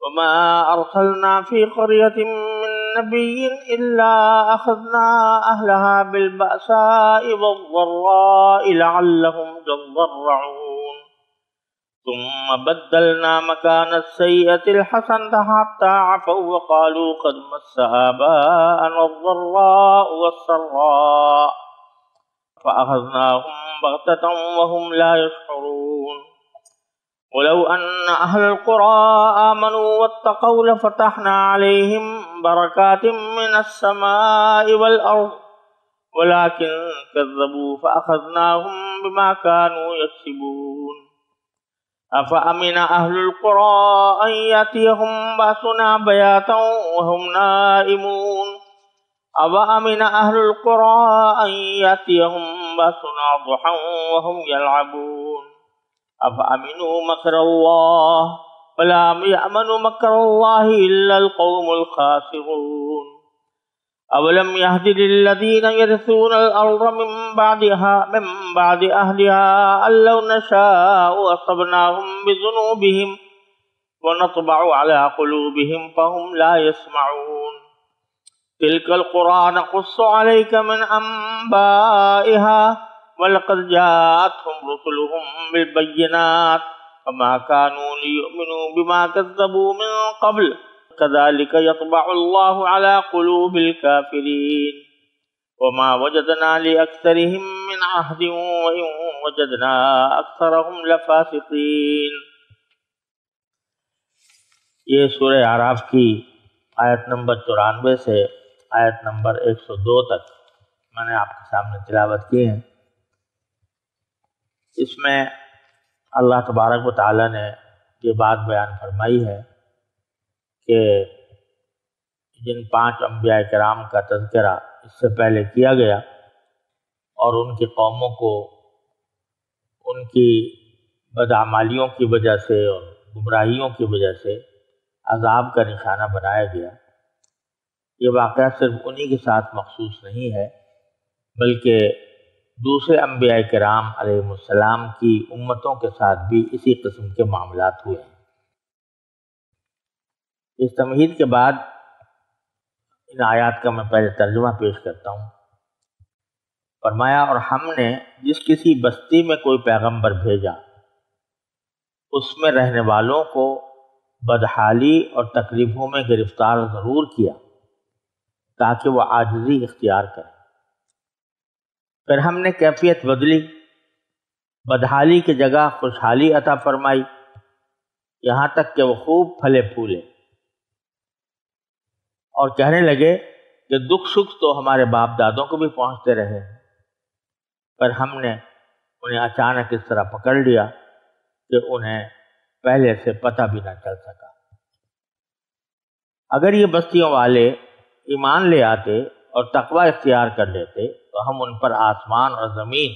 وما أرسلنا في قرية من نبي إلا أخذنا أهلها بالبأساء والضراء لعلهم يضرعون ثم بدلنا مكان السيئة الحسنة حتى عفوا وقالوا قد مس آباءنا الضراء والسراء فأخذناهم بغتة وهم لا يشعرون ولو أن أهل القرى آمنوا واتقوا لفتحنا عليهم بركات من السماء والأرض ولكن كذبوا فأخذناهم بما كانوا يكسبون أفأمن أهل القرى أن يأتيهم بأسنا بياتا وهم نائمون أفأمن أهل القرى أن يأتيهم بأسنا ضحى وهم يلعبون أفأمنوا مكر الله فلا يأمن مكر الله إلا القوم الخاسرون أولم يهد للذين يرثون الأرض من بعد أهلها أن لو نشاء أصبناهم بذنوبهم ونطبع على قلوبهم فهم لا يسمعون تلك القرى نقص عليك من أنبائها وَلَقَدْ جَاءَتْهُمْ رُسُلُهُم بِالْبَيِّنَاتِ فَمَا كَانُوا لِيُؤْمِنُوا بِمَا كَذَّبُوا مِن قَبْلُ كَذَلِكَ يَطْبَعُ اللَّهُ عَلَى قُلُوبِ الْكَافِرِينَ وَمَا وَجَدْنَا لِأَكْثَرِهِم مِّنْ عَهْدٍ وَإِن وَجَدْنَا أَكْثَرَهُمْ لَفَاسِقِينَ۔ یہ سورہ اعراف کی آیت نمبر 94 سے آیت نمبر 102 تک میں نے آپ کے سامنے تلاوت کی ہے۔ اس میں اللہ تبارک و تعالیٰ نے یہ بات بیان فرمائی ہے کہ جن 5 انبیاء کرام کا تذکرہ اس سے پہلے کیا گیا اور ان کی قوموں کو ان کی بدعمالیوں کی وجہ سے اور گمراہیوں کی وجہ سے عذاب کا نشانہ بنایا گیا، یہ واقعہ صرف انہی کے ساتھ مخصوص نہیں ہے بلکہ دوسرے انبیاء کرام علیہ السلام کی امتوں کے ساتھ بھی اسی قسم کے معاملات ہوئے ہیں۔ اس تمہید کے بعد ان آیات کا میں پہلے ترجمہ پیش کرتا ہوں۔ فرمایا اور ہم نے جس کسی بستی میں کوئی پیغمبر بھیجا اس میں رہنے والوں کو بدحالی اور تکلیفوں میں گرفتار ضرور کیا تاکہ وہ عاجزی اختیار کریں، پھر ہم نے کیفیت بدلی، بدحالی کی جگہ خوشحالی عطا فرمائی، یہاں تک کہ وہ خوب پھلے پھولے اور کہنے لگے کہ دکھ سکھ تو ہمارے باپ دادوں کو بھی پہنچتے رہے ہیں، پر ہم نے انہیں اچانک اس طرح پکڑ لیا کہ انہیں پہلے سے پتہ بھی نہ چل سکا۔ اگر یہ بستیوں والے ایمان لے آتے اور تقوی اختیار کر لیتے تو ہم ان پر آسمان اور زمین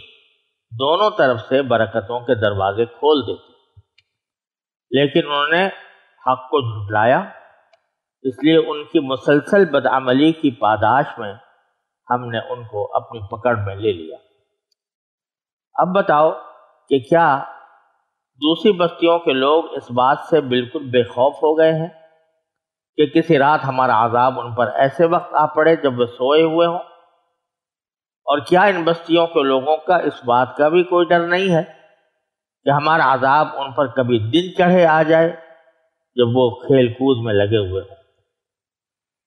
دونوں طرف سے برکتوں کے دروازے کھول دیتے، لیکن انہوں نے حق کو جھٹلایا، اس لیے ان کی مسلسل بدعملی کی پاداش میں ہم نے ان کو اپنی پکڑ میں لے لیا۔ اب بتاؤ کہ کیا دوسری بستیوں کے لوگ اس بات سے بالکل بے خوف ہو گئے ہیں کہ کسی رات ہمارا عذاب ان پر ایسے وقت آ پڑے جب وہ سوئے ہوئے ہوں؟ اور کیا ان بستیوں کے لوگوں کا اس بات کا بھی کوئی ڈر نہیں ہے کہ ہمارا عذاب ان پر کبھی دن چڑھے آ جائے جب وہ کھیل کود میں لگے ہوئے ہوں؟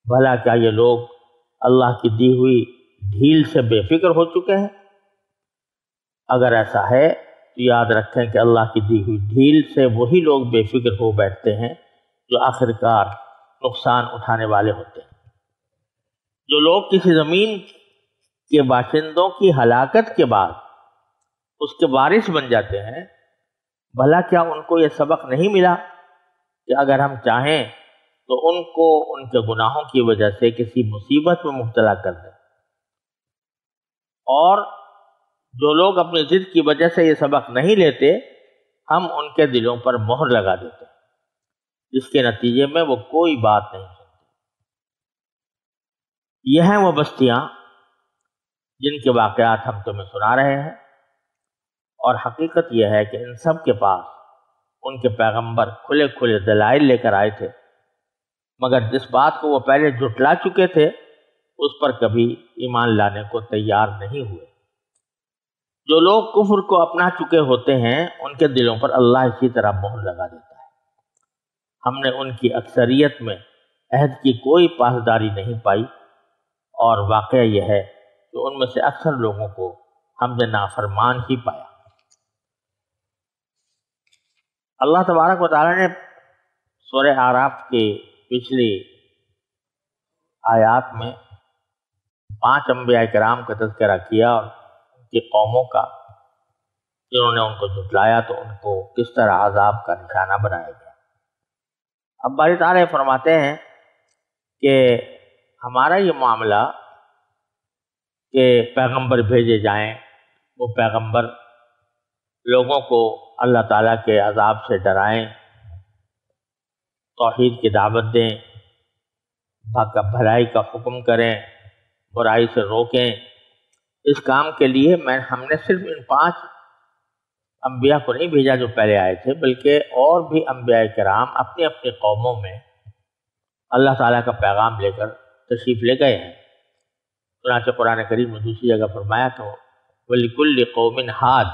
بھلا کیا یہ لوگ اللہ کی دی ہوئی ڈھیل سے بے فکر ہو چکے ہیں؟ اگر ایسا ہے تو یاد رکھیں کہ اللہ کی دی ہوئی ڈھیل سے وہی لوگ بے فکر ہو بیٹھتے ہیں جو آخرکار نقصان اٹھانے والے ہوتے ہیں۔ جو لوگ کسی زمین کے باشندوں کی ہلاکت کے بعد اس کے وارث بن جاتے ہیں، بھلا کیا ان کو یہ سبق نہیں ملا کہ اگر ہم چاہیں تو ان کو ان کے گناہوں کی وجہ سے کسی مصیبت میں مبتلا کر دیں؟ اور جو لوگ اپنی ضد کی وجہ سے یہ سبق نہیں لیتے، ہم ان کے دلوں پر مہر لگا دیتے ہیں، جس کے نتیجے میں وہ کوئی بات نہیں سنتے۔ یہ ہیں وہ بستیاں جن کے واقعات ہم تمہیں سنا رہے ہیں، اور حقیقت یہ ہے کہ ان سب کے پاس ان کے پیغمبر کھلے کھلے دلائل لے کر آئے تھے مگر جس بات کو وہ پہلے جھٹلا چکے تھے اس پر کبھی ایمان لانے کو تیار نہیں ہوئے۔ جو لوگ کفر کو اپنا چکے ہوتے ہیں ان کے دلوں پر اللہ اسی طرح مہر لگا دیتا ہے۔ ہم نے ان کی اکثریت میں عہد کی کوئی پاسداری نہیں پائی، اور واقعہ یہ ہے کہ ان میں سے اکثر لوگوں کو ہم نے نافرمان ہی پایا۔ اللہ تبارک و تعالیٰ نے سورہ اعراف کے پچھلی آیات میں 5 انبیاء کرام کا تذکرہ کیا اور ان کی قوموں کا، جنہوں نے ان کو جھٹلایا تو ان کو کس طرح عذاب کا نشانہ بنایا گیا۔ اب باری تعالیٰ فرماتے ہیں کہ ہمارا یہ معاملہ کہ پیغمبر بھیجے جائیں، وہ پیغمبر لوگوں کو اللہ تعالیٰ کے عذاب سے ڈرائیں، توحید کی دعوت دیں، بھلائی کا حکم کریں، برائی سے روکیں، اس کام کے لیے ہم نے صرف ان 5 انبیاء کو نہیں بھیجا جو پہلے آئے تھے، بلکہ اور بھی انبیاء کرام اپنی اپنی قوموں میں اللہ تعالیٰ کا پیغام لے کر تشریف لے گئے ہیں۔ چنانچہ قرآن کریم میں دوسری جگہ فرمایا تو وَلِكُلِّ قَوْمٍ ہاد،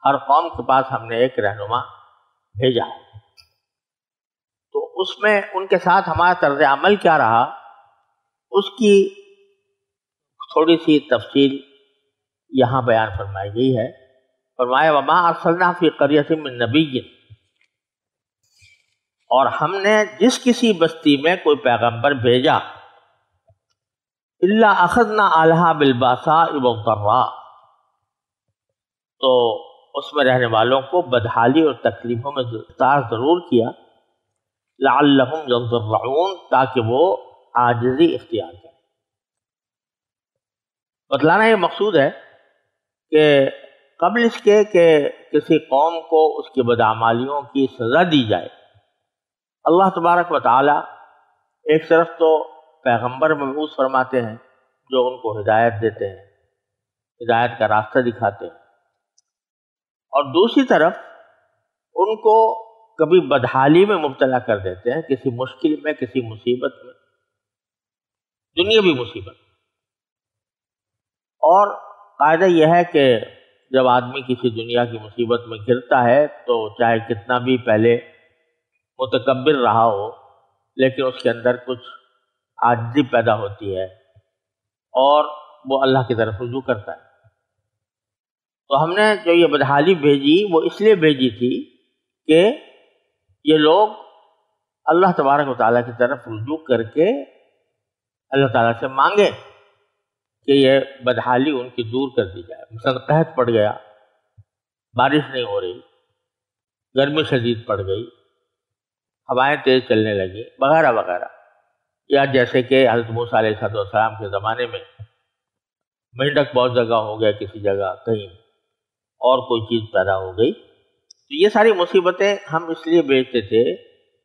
ہر قوم کے پاس ہم نے ایک رہنما بھیجا ہے۔ تو اس میں ان کے ساتھ ہمارا طرز عمل کیا رہا، اس کی تھوڑی سی تفصیل یہاں بیان فرمائی گئی ہے۔ فرمایا وَمَا أَرْسَلْنَا فِي قَرْيَةٍ مِّن نَبِيٍّ، اور ہم نے جس کسی بستی میں کوئی پیغمبر بھیجا إِلَّا أَخَذْنَا أَهْلَهَا بِالْبَأْسَاءِ وَالضَّرَّاءِ، تو اس میں رہنے والوں کو بدحالی اور تکلیفوں میں گرفتار ضرور کیا، لعلہم یضرعون، تاکہ وہ عاجزی اختیار کریں۔ بتلانا یہ مقصود ہے کہ قبل اس کے کہ کسی قوم کو اس کی بدعمالیوں کی سزا دی جائے، اللہ تبارک و تعالی ایک طرف تو پیغمبر مبعوث فرماتے ہیں جو ان کو ہدایت دیتے ہیں، ہدایت کا راستہ دکھاتے ہیں، اور دوسری طرف ان کو کبھی بدحالی میں مبتلا کر دیتے ہیں، کسی مشکل میں، کسی مصیبت میں، دنیاوی مصیبت۔ اور قاعدہ یہ ہے کہ جب آدمی کسی دنیا کی مصیبت میں گرتا ہے تو چاہے کتنا بھی پہلے متکبر رہا ہو، لیکن اس کے اندر کچھ عاجزی پیدا ہوتی ہے اور وہ اللہ کی طرف رجوع کرتا ہے۔ تو ہم نے جو یہ بدحالی بھیجی وہ اس لیے بھیجی تھی کہ یہ لوگ اللہ تبارک و تعالیٰ کی طرف رجوع کر کے اللہ تعالیٰ سے مانگے کہ یہ بدحالی ان کی دور کر دی جائے۔ مثلا قحط پڑ گیا، بارش نہیں ہو رہی، گرمی شدید پڑ گئی، ہوائیں تیز چلنے لگی، وغیرہ وغیرہ، یا جیسے کہ حضرت موسیٰ علیہ السلام کے زمانے میں مینڈک بہت جگہ ہو گیا، کسی جگہ کہیں اور کوئی چیز پیدا ہو گئی۔ تو یہ ساری مصیبتیں ہم اس لیے بھیجتے تھے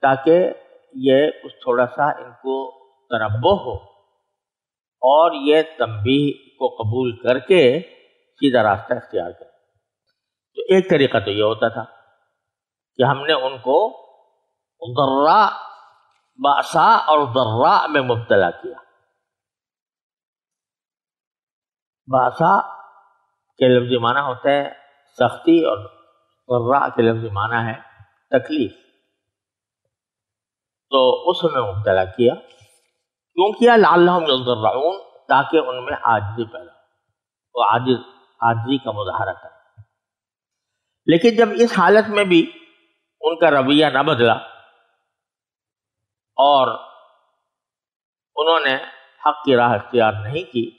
تاکہ یہ کچھ تھوڑا سا ان کو تنبہ ہو اور یہ تنبیہ کو قبول کر کے سیدھا راستہ اختیار کریں۔ تو ایک طریقہ تو یہ ہوتا تھا کہ ہم نے ان کو ضراء، بأساء اور ضراء میں مبتلا کیا۔ بأساء کے لفظی معنی ہوتا ہے سختی، اور ضراء کے لفظی معنی ہے تکلیف۔ تو اس میں مبتلا کیا، کیوں کیا؟ لعلہم یضرعون، تاکہ ان میں عاجزی پیدا ہو، وہ عاجزی کا مظاہرہ کریں۔ لیکن جب اس حالت میں بھی ان کا رویہ نہ بدلا اور انہوں نے حق کی راہ اختیار نہیں کی،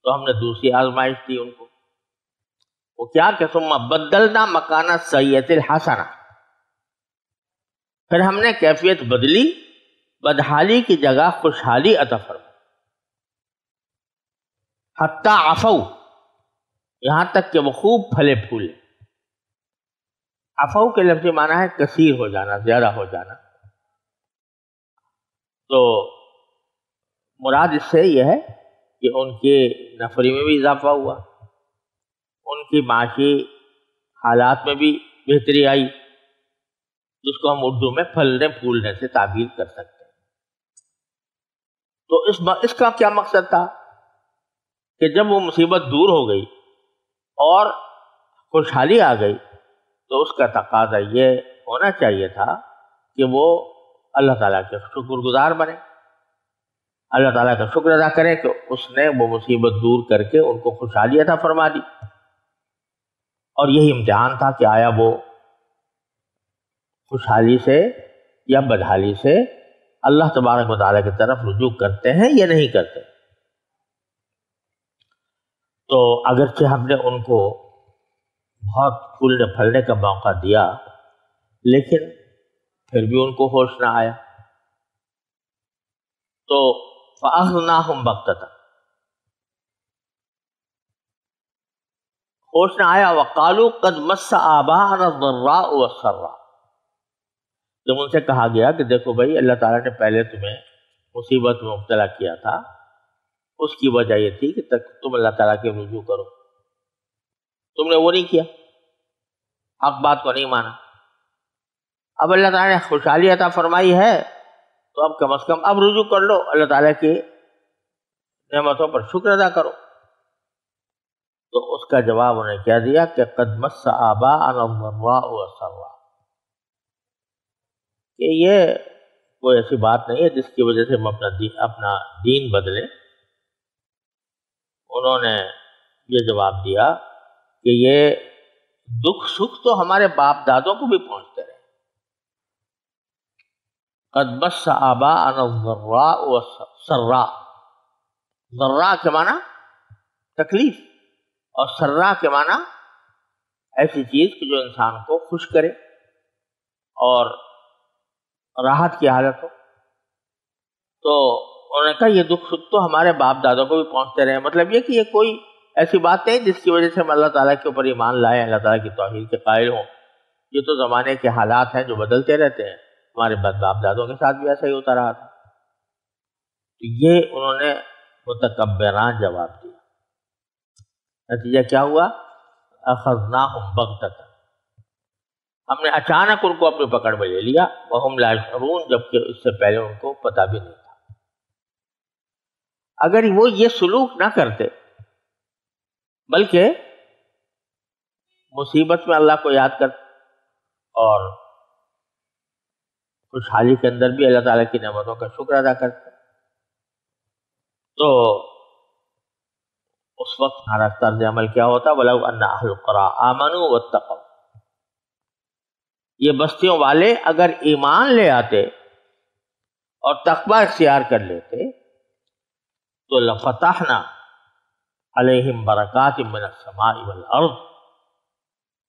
تو ہم نے دوسری آزمائش دی ان کو۔ وہ کیا کہ ثم بدلنا مکان السیئۃ الحسنہ، پھر ہم نے کیفیت بدلی، بدحالی کی جگہ خوشحالی عطا فرمائی۔ حتی عفو، یہاں تک کہ وہ خوب پھلے پھولے۔ عفو کے لفظی معنی ہے کثیر ہو جانا، زیادہ ہو جانا۔ تو مراد اس سے یہ ہے کہ ان کے نفری میں بھی اضافہ ہوا، ان کی معاشی حالات میں بھی بہتری آئی، جس کو ہم اردو میں پھلنے پھولنے سے تعبیر کر سکتے ہیں۔ تو اس کا کیا مقصد تھا کہ جب وہ مصیبت دور ہو گئی اور خوشحالی آ گئی تو اس کا تقاضا یہ ہونا چاہیے تھا کہ وہ اللہ تعالیٰ کے شکر گزار بنے، اللہ تعالیٰ کا شکر ادا کریں کہ اس نے وہ مصیبت دور کر کے ان کو خوشحالی عطا فرما دی۔ اور یہی امتحان تھا کہ آیا وہ خوشحالی سے یا بدحالی سے اللہ تبارک و تعالیٰ کی طرف رجوع کرتے ہیں یا نہیں کرتے۔ تو اگرچہ ہم نے ان کو بہت پھولنے پھلنے کا موقع دیا لیکن پھر بھی ان کو ہوش نہ آیا، تو فَأَخْذْنَاهُمْ بَغْتَةً، ہوش نہ آیا۔ وَقَالُوا قَدْ مَسَّ آبَاءَنَا الضَّرَّاءُ وَالسَّرَّاءُ، جب ان سے کہا گیا کہ دیکھو بھائی اللہ تعالیٰ نے پہلے تمہیں مصیبت میں مبتلا کیا تھا، اس کی وجہ یہ تھی کہ تم اللہ تعالیٰ کے رجوع کرو، تم نے وہ نہیں کیا، حق بات کو نہیں مانا۔ اب اللہ تعالیٰ نے خوشحالی عطا فرمائی ہے تو اب کم از کم اب رجوع کر لو، اللہ تعالیٰ کی نعمتوں پر شکر ادا کرو۔ تو اس کا جواب انہیں کیا دیا کہ قد مس آباءنا الضراء والسراء، کہ یہ کوئی ایسی بات نہیں ہے جس کی وجہ سے ہم اپنا دین بدلیں۔ انہوں نے یہ جواب دیا کہ یہ دکھ سکھ تو ہمارے باپ دادوں کو بھی پہنچتے رہے۔ قد مس آباءنا الضراء والسراء، ضراء کے معنی تکلیف اور سراء کے معنی ایسی چیز کہ جو انسان کو خوش کرے اور راحت کی حالت ہو۔ تو انہوں نے کہا یہ دکھ سکھ تو ہمارے باپ دادوں کو بھی پہنچتے رہے، مطلب یہ کہ یہ کوئی ایسی بات نہیں جس کی وجہ سے ہم اللہ تعالیٰ کے اوپر ایمان لائیں، اللہ تعالیٰ کی توحید کے قائل ہوں۔ یہ تو زمانے کے حالات ہیں جو بدلتے رہتے ہیں، ہمارے باپ دادوں کے ساتھ بھی ایسا ہی ہوتا رہا تھا۔ تو یہ انہوں نے متکبران جواب دیا۔ نتیجہ کیا ہوا؟ اخذناہم بغتۃ، ہم نے اچانک ان کو اپنی پکڑ میں لے لیا، وہم لا یشعرون، جبکہ اس سے پہلے ان کو پتہ بھی نہیں تھا۔ اگر وہ یہ سلوک نہ کرتے بلکہ مصیبت میں اللہ کو یاد کرتے اور خوشحالی کے اندر بھی اللہ تعالیٰ کی نعمتوں کا شکر ادا کرتے، تو اس وقت ہمارا طرز عمل کیا ہوتا؟ وَلَوْ أَنَّ أَهْلُ الْقُرَىٰ آمَنُوا وَاتَّقَوْا، یہ بستیوں والے اگر ایمان لے آتے اور تقوی اختیار کر لیتے تو لَفَتَحْنَا عَلَيْهِمْ بَرَكَاتٍ مِّنَ السَّمَاءِ وَالْأَرْضِ،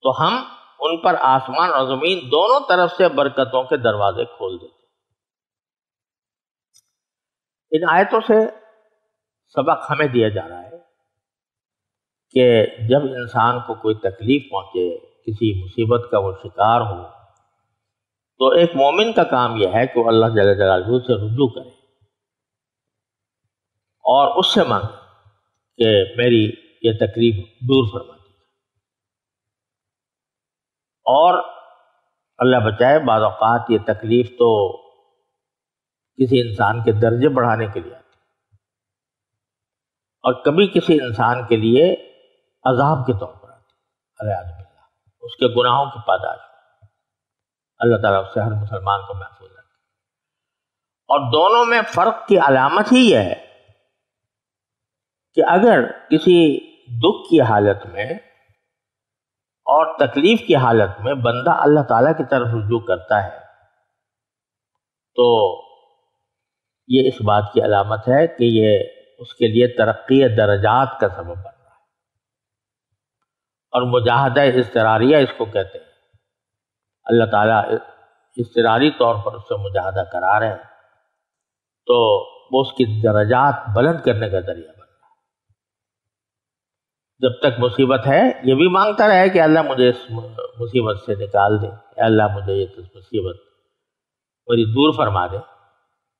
تو ہم ان پر آسمان اور زمین دونوں طرف سے برکتوں کے دروازے کھول دیتے۔ ان آیتوں سے سبق ہمیں دیا جا رہا ہے کہ جب انسان کو کوئی تکلیف پہنچے، کسی مصیبت کا وہ شکار ہو، تو ایک مومن کا کام یہ ہے کہ وہ اللہ جل جلالہ سے رجوع کرے اور اس سے مانگے کہ میری یہ تکلیف دور فرما دی، اور اللہ بچائے بعض اوقات یہ تکلیف تو کسی انسان کے درجے بڑھانے کے لیے آتی اور کبھی کسی انسان کے لیے عذاب کے طور پر آتی، الیاذ باللہ، اس کے گناہوں کی پاداش۔ اللہ تعالیٰ اس سے ہر مسلمان کو محفوظ رکھے۔ اور دونوں میں فرق کی علامت ہی یہ ہے کہ اگر کسی دکھ کی حالت میں اور تکلیف کی حالت میں بندہ اللہ تعالیٰ کی طرف رجوع کرتا ہے تو یہ اس بات کی علامت ہے کہ یہ اس کے لیے ترقی درجات کا سبب بن رہا ہے، اور مجاہدہ اضطراریہ اس کو کہتے ہیں۔ اللہ تعالیٰ اضطراری طور پر اس سے مجاہدہ کرا رہے ہیں تو وہ اس کی درجات بلند کرنے کا ذریعہ بن رہا ہے۔ جب تک مصیبت ہے یہ بھی مانگتا رہے کہ اللہ مجھے اس مصیبت سے نکال دے، اے اللہ مجھے یہ مصیبت میری دور فرما دے،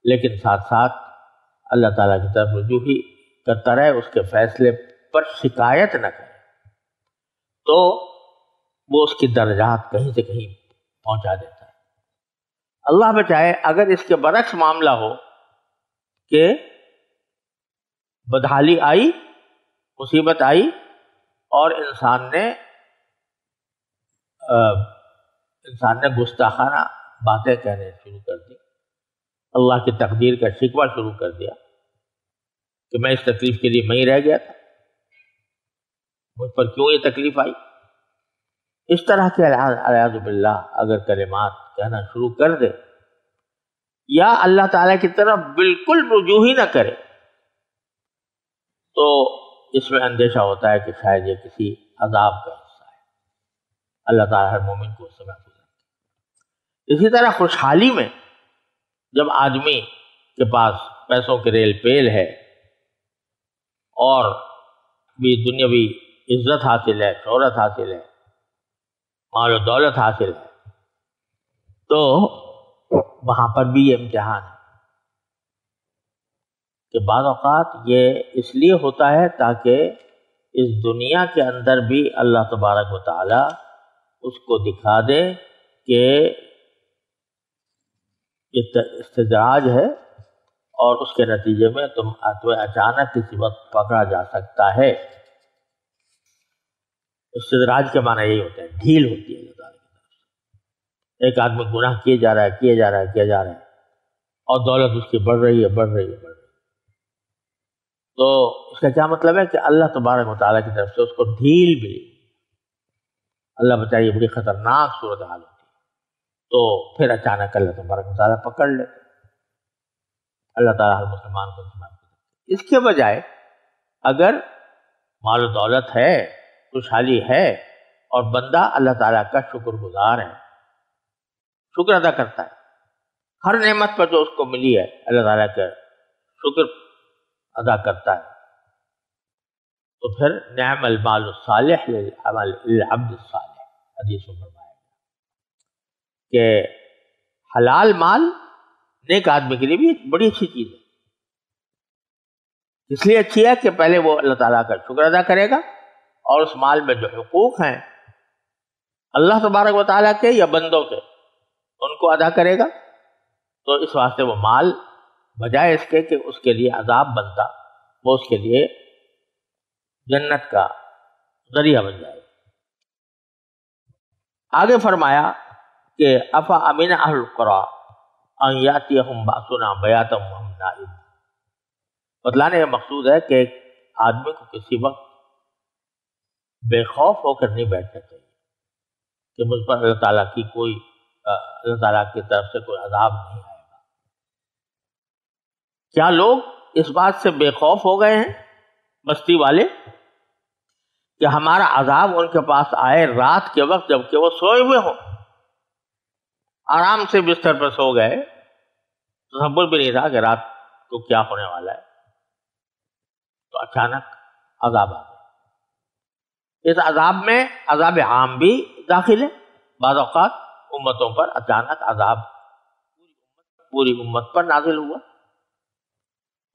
لیکن ساتھ ساتھ اللہ تعالیٰ کی طرف رجوع ہی کرتا رہے، اس کے فیصلے پر شکایت نہ کرے، تو وہ اس کی درجات کہیں سے کہیں پہنچا دیتا ہے۔ اللہ بچائے اگر اس کے برعکس معاملہ ہو کہ بدحالی آئی، مصیبت آئی، اور انسان نے گستاخانہ باتیں کہنے شروع کر دی، اللہ کی تقدیر کا شکوہ شروع کر دیا کہ میں اس تکلیف کے لیے میں ہی رہ گیا تھا، مجھ پر کیوں یہ تکلیف آئی۔ اس طرح کے اعوذ باللہ اگر کلمات کہنا شروع کر دے یا اللہ تعالیٰ کی طرف بالکل رجوع ہی نہ کرے، تو اس میں اندیشہ ہوتا ہے کہ شاید یہ کسی عذاب کا حصہ ہے۔ اللہ تعالیٰ ہر مومن کو اس سے محفوظ رکھے۔ اسی طرح خوشحالی میں جب آدمی کے پاس پیسوں کے ریل پیل ہے اور بھی دنیاوی عزت حاصل ہے، شہرت حاصل ہے، مال و دولت حاصل ہے، تو وہاں پر بھی یہ امتحان ہے کہ بعض اوقات یہ اس لیے ہوتا ہے تاکہ اس دنیا کے اندر بھی اللہ تبارک و تعالی اس کو دکھا دے کہ یہ استدراج ہے، اور اس کے نتیجے میں تمہیں اچانک کسی وقت پکڑا جا سکتا ہے۔ استدراج کے معنی یہی ہوتا ہے، ڈھیل ہوتی ہے اللہ تعالیٰ کی طرف سے۔ ایک آدمی گناہ کیے جا رہا ہے اور دولت اس کی بڑھ رہی ہے۔ تو اس کا کیا مطلب ہے کہ اللہ تبارک و تعالیٰ کی طرف سے اس کو ڈھیل ملی۔ اللہ بچائے، یہ بڑی خطرناک صورتحال ہوتی ہے۔ تو پھر اچانک اللہ تبارک و تعالیٰ پکڑ لے۔ اللہ تعالیٰ ہر مسلمان کو اس کے بجائے اگر مال و دولت ہے، خوشحالی ہے، اور بندہ اللہ تعالیٰ کا شکر گزار ہے، شکر ادا کرتا ہے، ہر نعمت پر جو اس کو ملی ہے اللہ تعالیٰ کا شکر ادا کرتا ہے، تو پھر نعم المال الصالح للعبد الصالح، حدیث میں فرمایا کہ حلال مال نیک آدمی کے لیے بھی ایک بڑی اچھی چیز ہے۔ اس لیے اچھی ہے کہ پہلے وہ اللہ تعالیٰ کا شکر ادا کرے گا، اور اس مال میں جو حقوق ہیں اللہ تبارک و تعالیٰ کے یا بندوں کے، ان کو ادا کرے گا، تو اس واسطے وہ مال بجائے اس کے کہ اس کے لیے عذاب بنتا، وہ اس کے لیے جنت کا ذریعہ بن جائے گا۔ آگے فرمایا کہ افا امن اہل القری ان یاتیہم باسنا بیاتا وہم نائمون۔ بتلانے کا مقصود ہے کہ ایک آدمی کو کسی وقت بے خوف ہو کر نہیں بیٹھنا چاہیے کہ مجھ پر اللہ تعالیٰ کی طرف سے کوئی عذاب نہیں آئے گا۔ کیا لوگ اس بات سے بے خوف ہو گئے ہیں بستی والے کہ ہمارا عذاب ان کے پاس آئے رات کے وقت جبکہ وہ سوئے ہوئے ہوں، آرام سے بستر پر سو گئے، تصور بھی نہیں تھا کہ رات کو کیا ہونے والا ہے، تو اچانک عذاب آ گیا۔ اس عذاب میں عذاب عام بھی داخل ہے، بعض اوقات امتوں پر اچانک عذاب پوری امت پر نازل ہوا،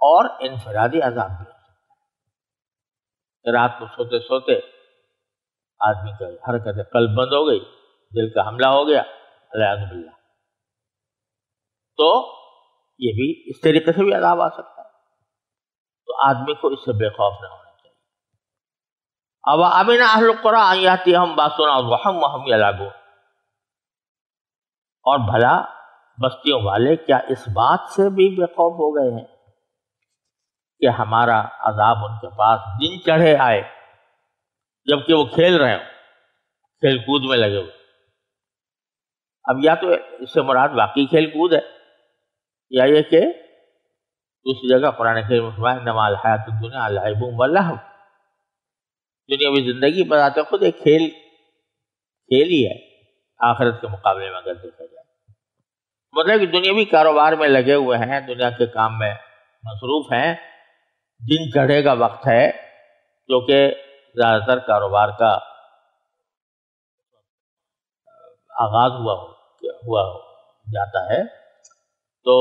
اور انفرادی عذاب بھی ہو سکتا ہے۔ رات کو سوتے سوتے آدمی کا حرکت قلب بند ہو گئی، دل کا حملہ ہو گیا، والعیاذ باللہ، تو یہ بھی اس طریقے سے بھی عذاب آ سکتا ہے۔ تو آدمی کو اس سے بے خوف نہ ہونا چاہیے۔ او امن اہل القری ان یاتیہم باسنا وہم یلعبون، اور بھلا بستیوں والے کیا اس بات سے بھی بے خوف ہو گئے ہیں کہ ہمارا عذاب ان کے پاس دن چڑھے آئے جبکہ وہ کھیل رہے ہوں، کھیل کود میں لگے ہوئے۔ اب یا تو اس سے مراد واقعی کھیل کود ہے، یا یہ کہ دوسری جگہ قرآن کریم میں فرمایا انما الحیات الدنیا لعب ولہو، دنیاوی زندگی بذات خود ایک کھیل ہی ہے آخرت کے مقابلے میں اگر دیکھا جائے۔ مطلب کہ دنیاوی کاروبار میں لگے ہوئے ہیں، دنیا کے کام میں مصروف ہیں، دن چڑھے کا وقت ہے جو کہ زیادہ تر کاروبار کا آغاز ہوا جاتا ہے، تو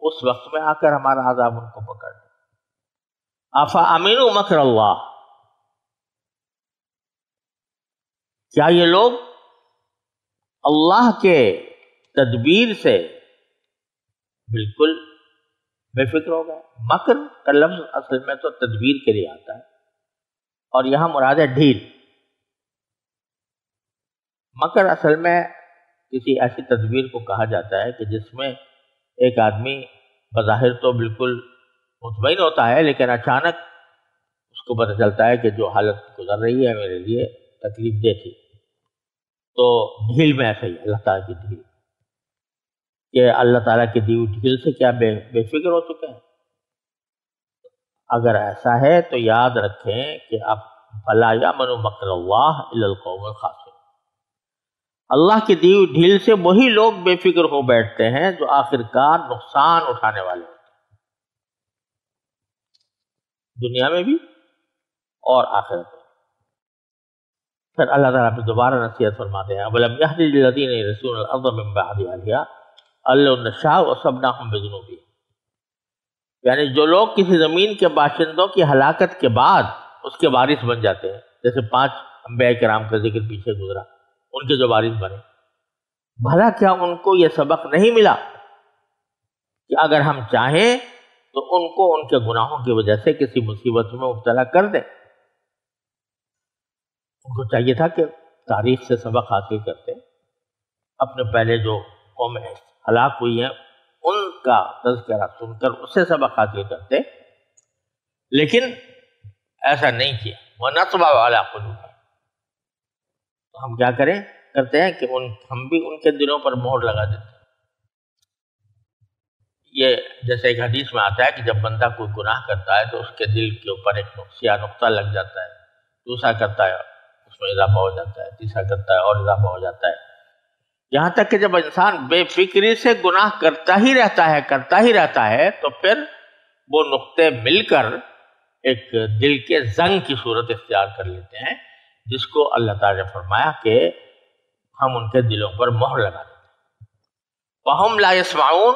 اس وقت میں آ کر ہمارا عذاب ان کو پکڑ لے۔ افا امنوا مکر اللہ، کیا یہ لوگ اللہ کے تدبیر سے بالکل بے فکر ہو گئے. مکر کا لفظ اصل میں تو تدبیر کے لیے آتا ہے، اور یہاں مراد ہے ڈھیل. مکر اصل میں کسی ایسی تدبیر کو کہا جاتا ہے کہ جس میں ایک آدمی بظاہر تو بالکل مطمئن ہوتا ہے، لیکن اچانک اس کو پتہ چلتا ہے کہ جو حالت گزر رہی ہے میرے لیے تکلیف دہ تھی. تو ڈھیل میں ایسا ہی اللہ تعالیٰ کی ڈھیل، کہ اللہ تعالیٰ کی دی ہوئی ڈھیل سے کیا بے فکر ہو چکے ہیں. اگر ایسا ہے تو یاد رکھیں کہ اب فلا یامن مکر اللہ الا القوم الخاسرون. اللہ کی دی ہوئی ڈھیل سے وہی لوگ بے فکر ہو بیٹھتے ہیں جو آخرکار نقصان اٹھانے والے ہوتے ہیں، دنیا میں بھی اور آخرت میں. پھر اللہ تعالیٰ پہ دوبارہ نصیحت فرماتے ہیں وَلَمْ يَهْدِ لِلَّذِينَ يَرِثُونَ الْأَرْضَ مِن بَعْدِ أَهْلِهَا أَن لَّوْ نَشَاءُ أَصَبْنَاهُم بِذُنُوبِهِمْ. یعنی جو لوگ کسی زمین کے باشندوں کی ہلاکت کے بعد اس کے وارث بن جاتے ہیں، جیسے 5 انبیاء کرام کا ذکر پیچھے گزرا، ان کے جو وارث بنے، بھلا کیا ان کو یہ سبق نہیں ملا کہ اگر ہم چاہیں تو ان کو ان کے گناہوں کی وجہ سے کسی مصیبت میں مبتلا کر دیں؟ ان کو چاہیے تھا کہ تاریخ سے سبق حاصل کرتے، اپنے پہلے جو قومیں ہلاک ہوئی ہیں ان کا تذکرہ سن کر اس سے سبق حاصل کرتے، لیکن ایسا نہیں کیا. وَنَطْبَعُ عَلَىٰ قُلُوبِهِمْ. تو ہم کیا کرتے ہیں کہ ہم بھی ان کے دلوں پر مہر لگا دیتے ہیں. یہ جیسے ایک حدیث میں آتا ہے کہ جب بندہ کوئی گناہ کرتا ہے تو اس کے دل کے اوپر ایک نقطہ لگ جاتا ہے، دوسرا کرتا ہے اس میں اضافہ ہو جاتا ہے، تیسرا کرتا ہے اور اضافہ ہو جاتا ہے، یہاں تک کہ جب انسان بے فکری سے گناہ کرتا ہی رہتا ہے تو پھر وہ نقطے مل کر ایک دل کے زنگ کی صورت اختیار کر لیتے ہیں، جس کو اللہ تعالیٰ نے فرمایا کہ ہم ان کے دلوں پر مہر لگا دیتے ہیں. فَهُمْ لَا يَسْمَعُونَ.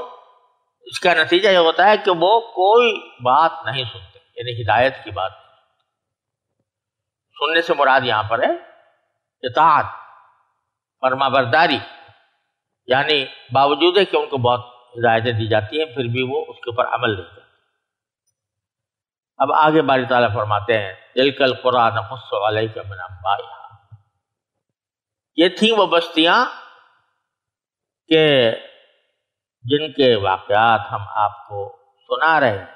اس کا نتیجہ یہ ہوتا ہے کہ وہ کوئی بات نہیں سنتے، یعنی ہدایت کی بات نہیں. سننے سے مراد یہاں پر ہے اطاعت، فرما برداری، یعنی باوجود ہے کہ ان کو بہت ہدایتیں دی جاتی ہیں پھر بھی وہ اس کے اوپر عمل نہیں کرتے. اب آگے باری تعالیٰ فرماتے ہیں تِلْكَ الْقُرَىٰ نَقُصُّ عَلَيْكَ مِنْ أَنبَائِهَا. یہ تھیں وہ بستیاں کہ جن کے واقعات ہم آپ کو سنا رہے ہیں.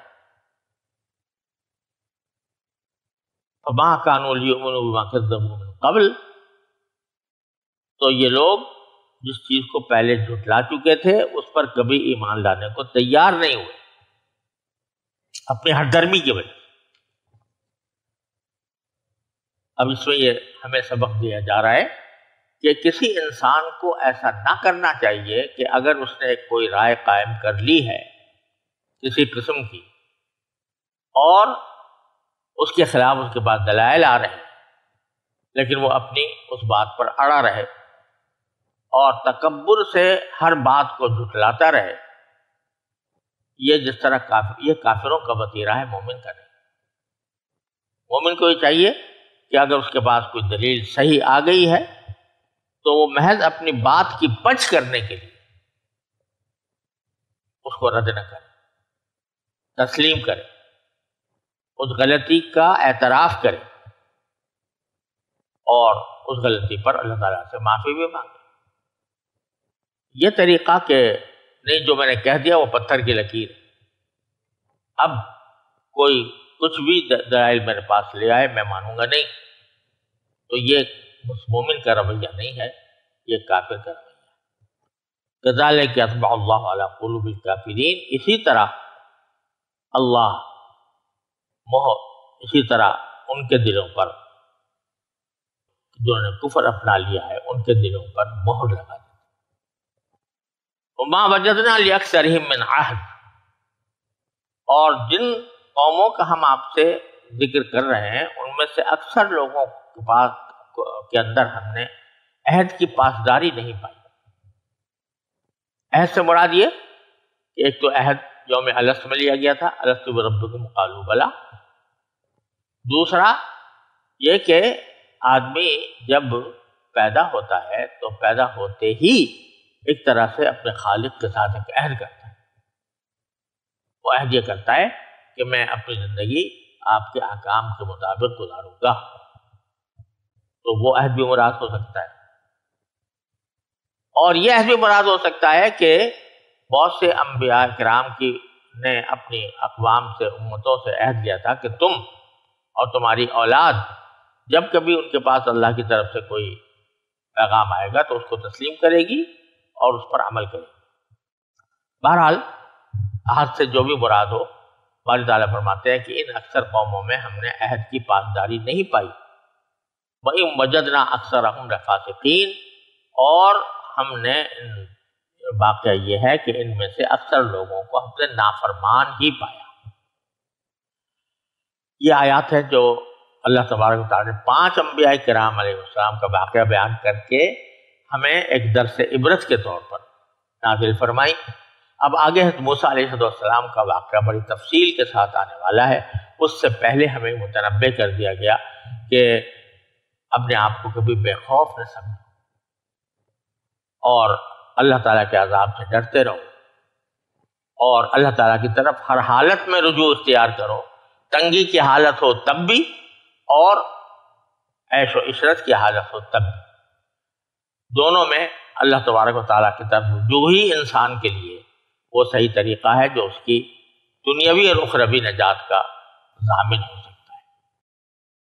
فَمَا كَانُوا لِيُؤْمِنُوا بِمَا كَذَّبُوا مِن قَبْلُ. تو یہ لوگ جس چیز کو پہلے جھٹلا چکے تھے اس پر کبھی ایمان لانے کو تیار نہیں ہوئے، اپنی ہٹ درمی کی وجہ سے. اب اس میں یہ ہمیں سبق دیا جا رہا ہے کہ کسی انسان کو ایسا نہ کرنا چاہیے کہ اگر اس نے کوئی رائے قائم کر لی ہے کسی قسم کی اور اس کے خلاف اس کے پاس دلائل آ رہے ہیں، لیکن وہ اپنی اس بات پر اڑا رہے اور تکبر سے ہر بات کو جھٹلاتا رہے. یہ جس طرح یہ کافروں کا وتیرہ ہے، مومن کا نہیں. مومن کو یہ چاہیے کہ اگر اس کے پاس کوئی دلیل صحیح آ گئی ہے تو وہ محض اپنی بات کی پچ کرنے کے لیے اس کو رد نہ کرے، تسلیم کرے، اس غلطی کا اعتراف کرے اور اس غلطی پر اللہ تعالیٰ سے معافی بھی مانگے. یہ طریقہ کہ نہیں جو میں نے کہہ دیا وہ پتھر کی لکیر ہے، اب کوئی کچھ بھی دلائل میرے پاس لے آئے میں مانوں گا نہیں، تو یہ مومن کا رویہ نہیں ہے، یہ کافر کا رویہ ہے. كَذَلِكَ يَطْبَعُ اللَّهُ عَلَىٰ قُلُوبِ الْكَافِرِينَ. اسی طرح اللہ اسی طرح ان کے دلوں پر جنہوں نے کفر اپنا لیا ہے ان کے دلوں پر مہر لگا دی. وَمَا وَجَدْنَا لِأَكْثَرِهِم مِّنْ عَهْدٍ. اور جن قوموں کا ہم آپ سے ذکر کر رہے ہیں ان میں سے اکثر لوگوں کے پاس کے اندر ہم نے عہد کی پاسداری نہیں پائی. عہد سے مراد یہ کہ ایک تو عہد یوم الست میں لیا گیا تھا، الست بربکم قالوا بلی. دوسرا یہ کہ آدمی جب پیدا ہوتا ہے تو پیدا ہوتے ہی ایک طرح سے اپنے خالق کے ساتھ ایک عہد کرتا ہے. وہ عہد یہ کرتا ہے کہ میں اپنی زندگی آپ کے احکام کے مطابق گزاروں گا، تو وہ عہد بھی مراد ہو سکتا ہے۔ اور یہ عہد بھی مراد ہو سکتا ہے کہ بہت سے انبیاء کرام کی نے اپنی اقوام سے، امتوں سے عہد لیا تھا کہ تم اور تمہاری اولاد جب کبھی ان کے پاس اللہ کی طرف سے کوئی پیغام آئے گا تو اس کو تسلیم کرے گی اور اس پر عمل کرے گی۔ بہرحال عہد سے جو بھی مراد ہو، باری تعالیٰ فرماتے ہیں کہ ان اکثر قوموں میں ہم نے عہد کی پاسداری نہیں پائی، وَإِن وَجَدْنَا أَكْثَرَهُمْ لَفَاسِقِينَ، اور ہم نے واقعہ یہ ہے کہ ان میں سے اکثر لوگوں کو ہم نے نافرمان ہی پایا۔ یہ آیات ہے جو اللہ تبارک و تعالیٰ نے 5 انبیاء کرام علیہ السلام کا واقعہ بیان کر کے ہمیں ایک درس عبرت کے طور پر نازل فرمائی۔ اب آگے حضرت موسیٰ علیہ السلام کا واقعہ بڑی تفصیل کے ساتھ آنے والا ہے۔ اس سے پہلے ہمیں متنبہ کر دیا گیا کہ اپنے آپ کو کبھی بے خوف نہ سمجھو اور اللہ تعالیٰ کے عذاب سے ڈرتے رہو اور اللہ تعالیٰ کی طرف ہر حالت میں رجوع اختیار کرو، تنگی کی حالت ہو تب بھی اور عیش و عشرت کی حالت ہو تب بھی، دونوں میں اللہ تبارک و تعالیٰ کی طرف رجوع ہی انسان کے لیے وہ صحیح طریقہ ہے جو اس کی دنیاوی اور اخروی نجات کا ضامن ہو سکے۔